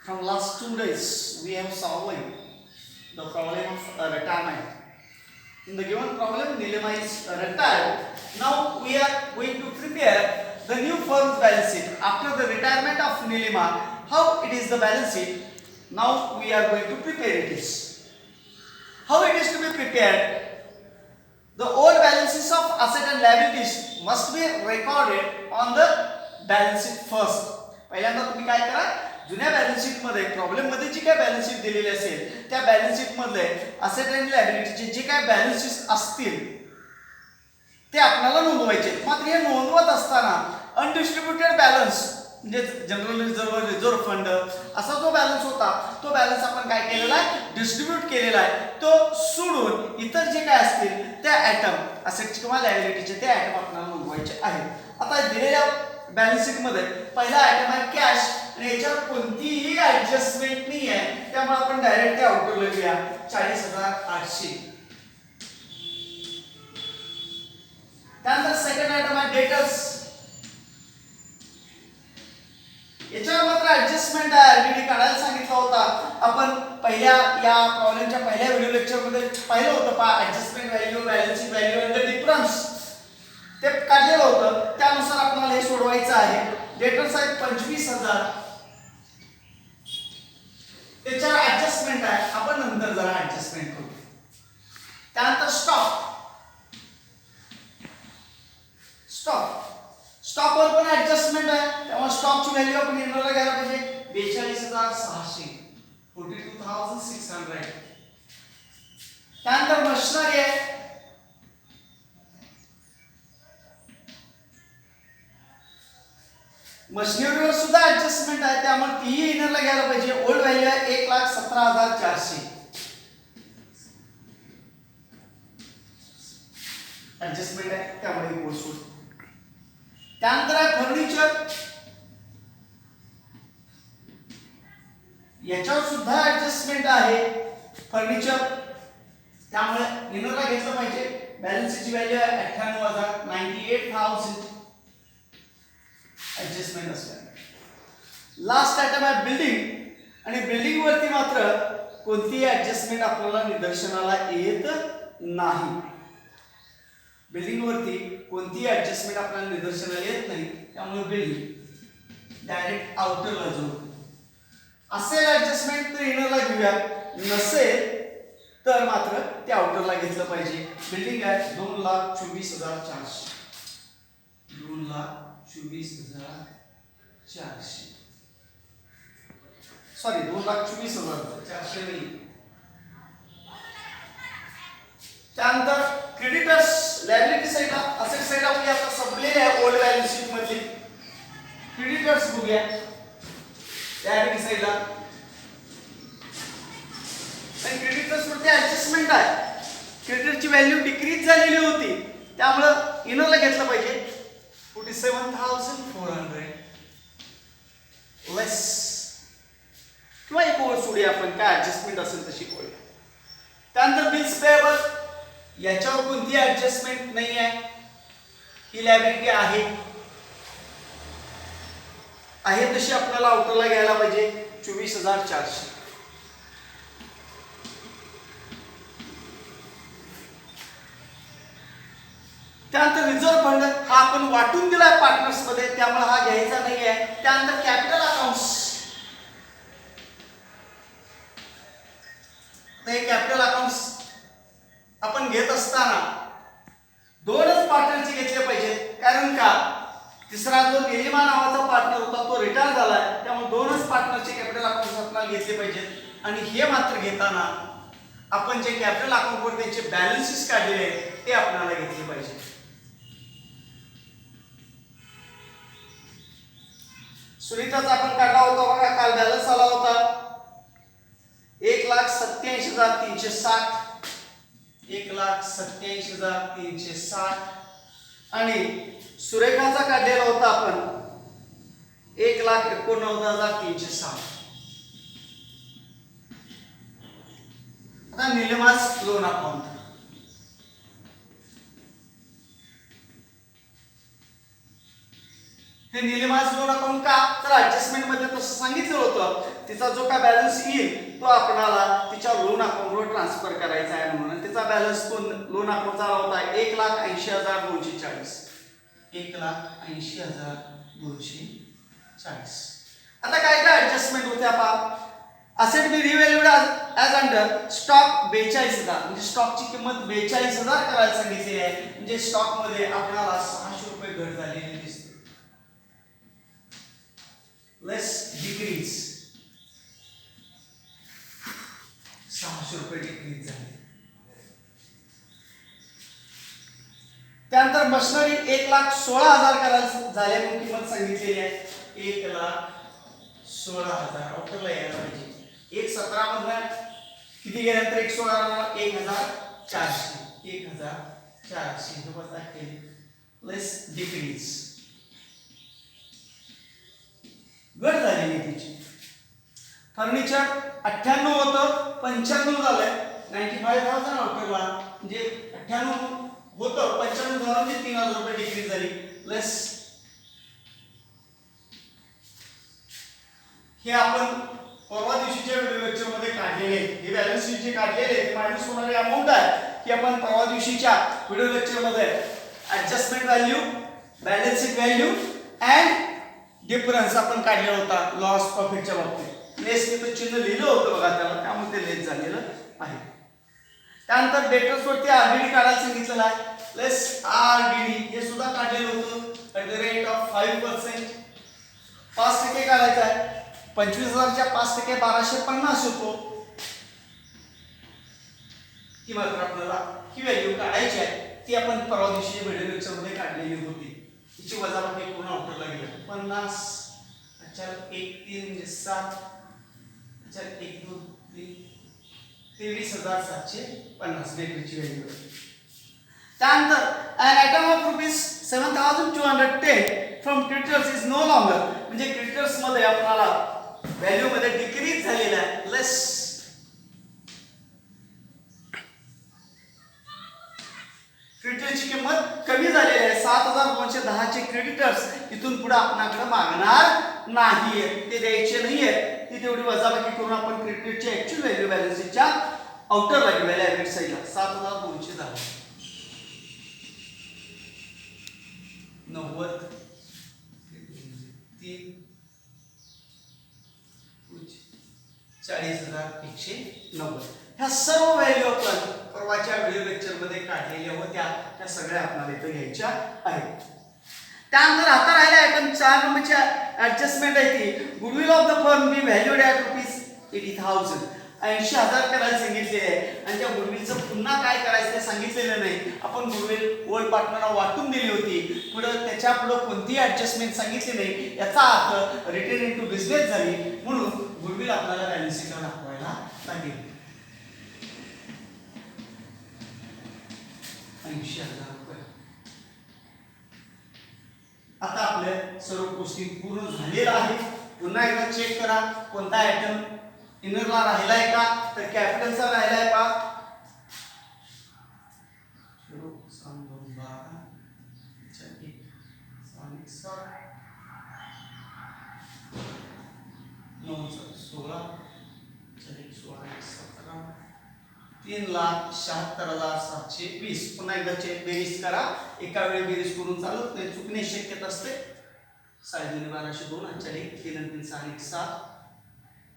From last 2 days, we have solved the problem of retirement. In the given problem, Nilima is retired. Now we are going to prepare the new firm's balance sheet. After the retirement of Nilima, how it is the balance sheet? Now we are going to prepare it. How it is to be prepared? The old balances of asset and liabilities must be recorded on the balance sheet first. पहिल्यांदा तुम्ही काय करा, जुन्या balance sheet मध्ये problem मध्ये जी काय balance sheet दिलेली असेल त्या बॅलन्स शीट मध्ये असेट आणि लायबिलिटीचे जे काय बॅलन्स शीट असतील ते आपल्याला नोंदवायचे. मात्र हे नोंदवत असताना अनडिस्ट्रीब्युटेड बॅलन्स म्हणजे जनरल रिझर्व्ह फंड असा जो बॅलन्स होता तो बॅलन्स आपण काय केलेला आहे, डिस्ट्रीब्यूट केलेला आहे. तो सोडून इतर जे काय असतील त्या आयटम असेटचे किंवा लायबिलिटीचे ते आयटम आपल्याला नोंदवायचे आहेत. आता दिलेल्या बॅलन्स शीट मध्ये पहिला आयटम आहे कॅश आणि याच्यावर कोणतीही ऍडजस्टमेंट नाही आहे, त्यामुळे आपण डायरेक्ट ते आउटर लिहूया 40,800. त्यानंतर सेकंड आयटम आहे डेटर्स. याच्यावर मात्र ऍडजस्टमेंट आहे, ऑलरेडी काढायला सांगितला होता. आपण पहिल्या या प्रॉब्लेमच्या पहिल्या व्हिडिओ लेक्चर मध्ये पाहिलं होतं पहा, adjustment value, balance sheet value आणि द डिफरन्स ते काढलेलं होतं. त्यानुसार आपल्याला हे सोडवायचं आहे. डेटर्स आहेत 25,000. त्याच्यावर ऍडजस्टमेंट आहे, आपण नंतर जरा ऍडजस्टमेंट करू. त्यानंतर स्टॉकवर पण ऍडजस्टमेंट आहे, त्यामुळे स्टॉकची व्हॅल्यू आपण इनरला घ्यायला पाहिजे 42,600, 42,600. त्यानंतर मशिनरी आहे, मशिनरीवर सुद्धा ऍडजस्टमेंट आहे, त्यामुळे तीही इनरला घ्यायला पाहिजे. ओल्ड व्हॅल्यू आहे 1,17,400. ऍडजस्टमेंट आहे त्यामुळे कोर्स होईल. त्यानंतर आहे फर्निचर. याच्यावर सुद्धा ऍडजस्टमेंट आहे फर्निचर, त्यामुळे इनरला घेतलं पाहिजे. बॅलन्स शीटची व्हॅल्यू आहे 98,000, 98,000 ऍडजस्टमेंट असणार. लास्ट आयटम आहे बिल्डिंग आणि बिल्डिंग वरती मात्र कोणतीही ऍडजस्टमेंट आपल्याला निदर्शनाला येत नाही. बिल्डिंग वरती कोणतीही ऍडजस्टमेंट आपल्याला निदर्शनाला येत नाही, त्यामुळे बिल्डिंग डायरेक्ट आउटरला जोडू. असेल ऍडजस्टमेंट तर इनरला घेऊया, नसेल तर मात्र ते आउटरला घेतलं पाहिजे. बिल्डिंग आहे 2,24,400, 2,24,400. सॉरी 2,24,400 नाही. त्यानंतर क्रेडिटर्स, लायबिलिटी साइडला, असेट साइडला आपली आता संपलेली आहे ओल्ड बॅलन्स शीट मधली. क्रेडिटर्स बघूया लायबिलिटी साइडला. आणि क्रेडिटर्स वरती ऍडजस्टमेंट आहे. क्रेडिटरची व्हॅल्यू डिक्रीज झालेली होती, त्यामुळे इनरला घेतलं पाहिजे 47,400 लेस. किंवा एक ओळ सोडूया आपण, काय ऍडजस्टमेंट असेल तशी करूया. त्यानंतर बिल्स पेएबल, याच्यावर कोणती ऍडजस्टमेंट नाही आहे, ही लायबिलिटी आहे तशी आपल्याला आउटरला घ्यायला पाहिजे 24,400. त्यानंतर रिझर्व्ह फंड हा आपण वाटून दिलाय पार्टनर्स मध्ये, त्यामुळे हा घ्यायचा नाही आहे. त्यानंतर कॅपिटल अकाउंट्स, हे कॅपिटल अकाउंट्स आपण घेत असताना दोनच पार्टनरचे घेतले पाहिजेत. कारण का, तिसरा जो निलिमा नावाचा पार्टनर होता तो रिटायर झालाय, त्यामुळे दोनच पार्टनरचे कॅपिटल अकाउंट्स आपल्याला घेतले पाहिजेत. आणि हे मात्र घेताना आपण जे कॅपिटल अकाउंट वर त्यांचे बॅलन्सेस काढलेले आहेत ते आपल्याला घेतले पाहिजे. सुनीताचा आपण काढला होता बघा, काल बॅलन्स आला होता 1,87,360, 1,87,360. आणि सुरेखाचा काढलेला होता आपण 1,89,360. आता निलिमास लोन अकाउंट, हे निलिमास लोन अकाउंट का तर ऍडजस्टमेंट मध्ये तसं सांगितलं होतं तिचा जो काय बॅलन्स येईल तो आपल्याला तिच्या लोन अकाउंटवर ट्रान्सफर करायचा आहे म्हणून तिचा बॅलन्स तो लोन अकाउंटचा होता 1,80,240 1,80,240. आता काय काय ऍडजस्टमेंट होते आपण असेट बी रिव्हॅल्यूड ॲज अंडर स्टॉक 42,000 म्हणजे स्टॉकची किंमत 42,000 करायला सांगितलेली आहे म्हणजे स्टॉक मध्ये आपल्याला 600 रुपये घट झालेली दिसते लेस डिक्रीज 600 रुपये डिक्रीज झाले त्यानंतर मशिनरी 1,16,000 करायला झाल्या म्हणून किंमत सांगितलेली आहे 1,16,000 आउटरला यायला पाहिजे 1,17 मधनं किती गेल्यानंतर 1,16 1,400 1,400 हे बघा केले लेस डिक्रीज घट झालेली तिची फर्निचर 98 होतं 95 झालंय 95,000 आउटरला म्हणजे 98 होतं 95 झालं म्हणजे 3,000 रुपये डिक्रीज झाली लेस हे आपण परवा दिवशीच्या व्हिडिओ लेक्चर मध्ये काढलेले हे बॅलन्स शीट जे काढलेले ते मायनस होणारी अमाउंट आहे की आपण परवा दिवशीच्या व्हिडिओ लेक्चर मध्ये adjustment value balance sheet value and difference आपण काढलेला होता लॉस प्रॉफिटच्या बाबतीत लेस तिथं चिन्ह लिहिलं होतं बघा त्याला त्यामुळे ते लेस झालेलं आहे त्यानंतर डेटर्स वरती आरडीडी काढायला सांगितलेलं आहे लेस आरडीडी हे सुद्धा काढलेलं होतं ॲट द रेट ऑफ 5% 5% काढायचं आहे 25,000च्या 5% 1,250 होतो ही मात्र आपल्याला ही व्हॅल्यू काढायची आहे ती आपण परवा दिवशी व्हिडिओ लेक्चर मध्ये काढलेली होती तिची वजाबाकी पूर्ण आउटरला गेली 50 अच्छा 1 3 म्हणजे 7 अच्छा 1 2 3 23,750 डेटची व्हॅल्यू त्यानंतर an item of rupees 7,210 from creditors is no longer म्हणजे क्रेडिटर्स मध्ये आपल्याला व्हॅल्यू मध्ये डिक्रीज झालेला आहे लेस क्रेडिटरची किंमत कमी झालेली आहे 7,210 चे क्रेडिटर्स इथून पुढे आपल्याकडे मागणार नाहीये ते द्यायचे नाहीये ती तेवढी वजाबाकी करून आपण क्रेडिटची ऍक्च्युअल व्हॅल्यू बॅलन्स शीटच्या आउटरला घेऊया ॲव्हरेज साईडला 7,210 90 3 40,190 ह्या सर्व व्हॅल्यू आपण परवाच्या व्हिडिओ लेक्चर मध्ये काढलेल्या होत्या त्या सगळ्या आपल्याला इथे घ्यायच्या आहेत त्यानंतर आता राहिल्या आयटम 4 नंबरची ऍडजस्टमेंट आहे ती goodwill of the firm be valued at ₹80,000 80,000 करायला सांगितले आहे आणि त्या गुडविलचं पुन्हा काय करायचं ते सांगितलेलं नाही आपण गुडविल ओल्ड पार्टनरला वाटून दिली होती पुढे त्याच्या पुढे कोणतीही ऍडजस्टमेंट सांगितली नाही याचा अर्थ रिटर्न इनटू बिझनेस झाली म्हणून गुडविल आपल्याला बॅलन्स शीटला दाखवायला लागेल 80,000 रुपये आता आपले सर्व गोष्टी पूर्ण झालेल्या आहेत पुन्हा एकदा चेक करा कोणता आयटम इनरला राहिलाय का तर कॅपिटलचा राहिलाय का 3,76,720 पुन्हा एकदा चेक बेरीज करा एका वेळी बेरीज करून चालत नाही चुकणे शक्यता असते 12,2 अच्छा 1 3 3 6 1 7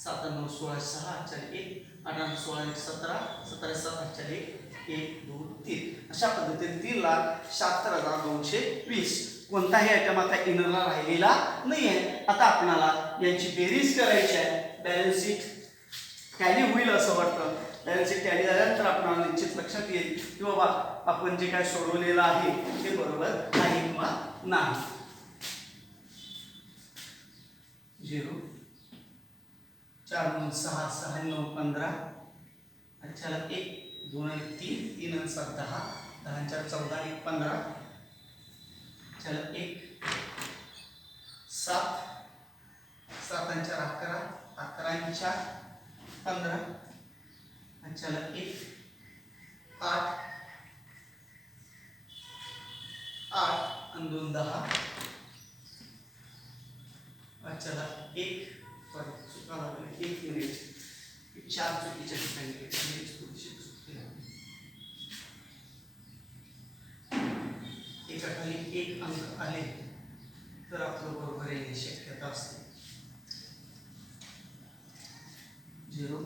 7 9 16 6 अच्छा 1 8 9 16 1 17 17 7 अच्छा 1 1 2 3 अशा पद्धतीने 3,77,220 कोणताही आयटम आता इनरला राहिलेला नाहीये आता आपल्याला यांची बेरीज करायची आहे बॅलन्स शीट टॅली होईल असं वाटतं बॅलन्स शीट टॅली झाल्यानंतर आपल्याला निश्चित लक्षात येईल की बाबा आपण जे काय सोडवलेलं आहे ते बरोबर आहे किंवा नाही 0 4 9 6 6 9 15 अच्छा 1 2 आणि 3 3 आणि 7 10 10 4 14 आणि 15 चला 1 7 7 आणि 4 11 11 आणि 4 15 अच्छा 1 8 8 आणि 2 10 चला एक चुका लागली 1 मिनिट 4 चुकीच्या ठिकाणी एका खाली 1 अंक आले तर आपलं बरोबर येण्याची शक्यता असते 0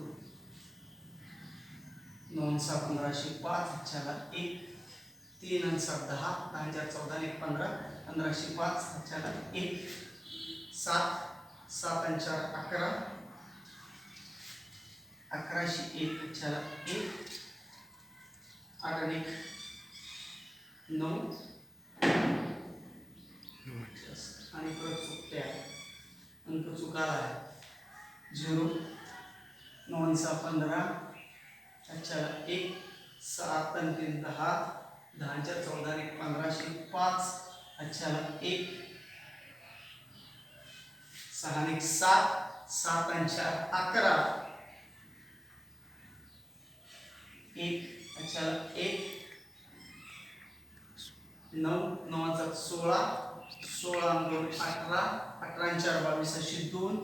9 7 1505 चला 1 3 आणि 7 10 10 14 1 15 1505 चला 1 7 7 आणि 4 11 1101 चला 1 8 आणि 1 9 आणि परत चुकत्या अंक चुकाला आहे 0 9 6 15 चला 1 7 आणि 3 10 10 14 1 1505 चला 1 6 आणि 7 7 आणि 4 11 1 चला 1 9 9 16 16 आणि 2 18 18 आणि 4 22 अशी 2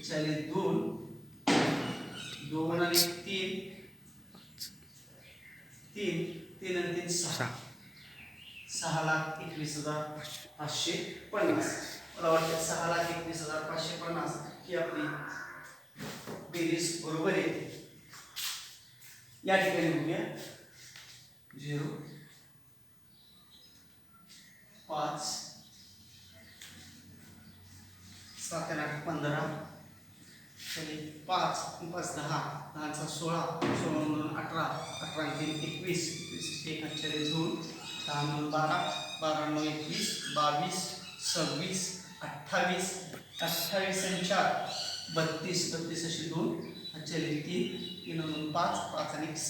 चले 2 2 आणि 3 3 3 आणि 3 6 6,21,550 मला वाटतं 6,21,550 ही आपली बेरीज बरोबर येते या ठिकाणी बघूया 0 5 7 आणि 8 15 चले 5 5 10 10 16 16 2 18 18 3 21 21 1 चले 2 10 2 12 12 9 21 22 26 28 28 आणि 4 32 32 अशी 2 चले 3 3 2 5 5 आणि 6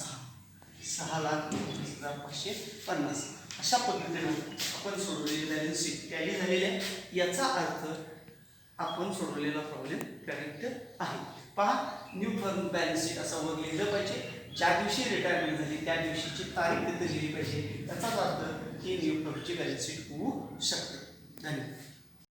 6,21,550 अशा पद्धतीने आपण सोडवलेली बॅलन्स शीट टॅली झालेली आहे याचा अर्थ आपण सोडवलेला प्रॉब्लेम करेक्ट आहे पहा न्यू फर्म बॅलन्स शीट असं वर लिहिलं पाहिजे ज्या दिवशी रिटायरमेंट झाली त्या दिवशीची तारीख तिथे लिहिली पाहिजे याचाच अर्थ की न्यू फर्मची बॅलन्स शीट होऊ शकते धन्यवाद